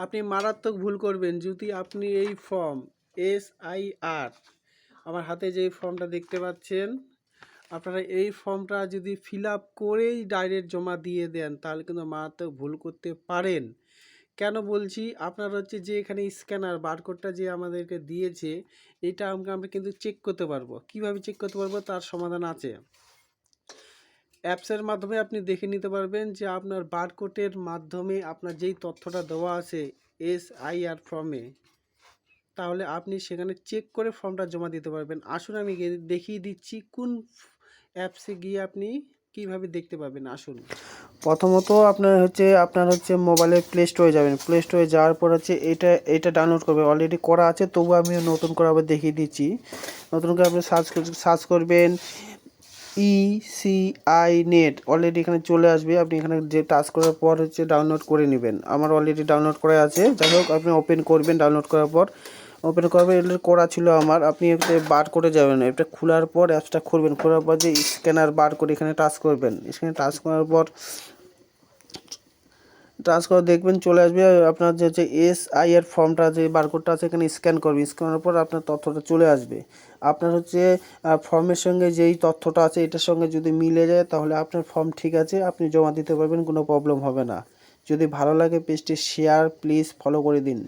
আপনি মারাত্মক ভুল করবেন যদি আপনি এই ফর্ম SIR আমার হাতে যে ফর্মটা দেখতে পাচ্ছেন, আপনারা এই ফর্মটা যদি ফিল আপ করেই ডাইরেক্ট জমা দিয়ে দেন তাহলে কিন্তু মারাত্মক ভুল করতে পারেন। কেন বলছি, আপনার হচ্ছে যে এখানে স্ক্যানার বারকোডটা যে আমাদেরকে দিয়েছে, এটা আমরা কিন্তু চেক করতে পারবো। কিভাবে চেক করতে পারবো তার সমাধান আছে। অ্যাপসের মাধ্যমে আপনি দেখে নিতে পারবেন যে আপনার বারকোডের মাধ্যমে আপনার যেই তথ্যটা দেওয়া আছে SIR ফর্মে, তাহলে আপনি সেখানে চেক করে ফর্মটা জমা দিতে পারবেন। আসুন আমি দেখিয়ে দিচ্ছি কোন অ্যাপসে গিয়ে আপনি কিভাবে দেখতে পাবেন। আসুন, প্রথমত আপনার হচ্ছে মোবাইলে প্লে স্টোরে যাবেন। প্লে স্টোরে যাওয়ার পর হচ্ছে এটা ডাউনলোড করবেন। অলরেডি করা আছে, তবু আমি নতুন করে আবার দেখিয়ে দিচ্ছি। নতুন করে আপনি সার্চ করবেন ECI নেট। অলরেডি এখানে চলে আসবে। আপনি এখানে যে টাচ করার পর হচ্ছে ডাউনলোড করে নেবেন। আমার অলরেডি ডাউনলোড করা আছে। যাই হোক, আপনি ওপেন করবেন। ডাউনলোড করার পর ওপেন করবেন। এটা করা ছিল আমার। আপনি একটা বার করে যাবেন। এটা খোলার পর অ্যাপসটা খুলবেন। খোলার পর যে স্ক্যানার বার করে এখানে টাচ করবেন। এখানে টাচ করার পর দেখবেন চলে আসবে আপনার যে SIR ফর্মটা যে বারকোডটা আছে এখানে স্ক্যান করবেন। স্ক্যানের পর আপনার তথ্যটা চলে আসবে। আপনার হচ্ছে ফর্মের সঙ্গে যেই তথ্যটা আছে এটার সঙ্গে যদি মিলে যায় তাহলে আপনার ফর্ম ঠিক আছে, আপনি জমা দিতে পারবেন, কোনো প্রবলেম হবে না। যদি ভালো লাগে পেজটি শেয়ার প্লিজ ফলো করে দিন।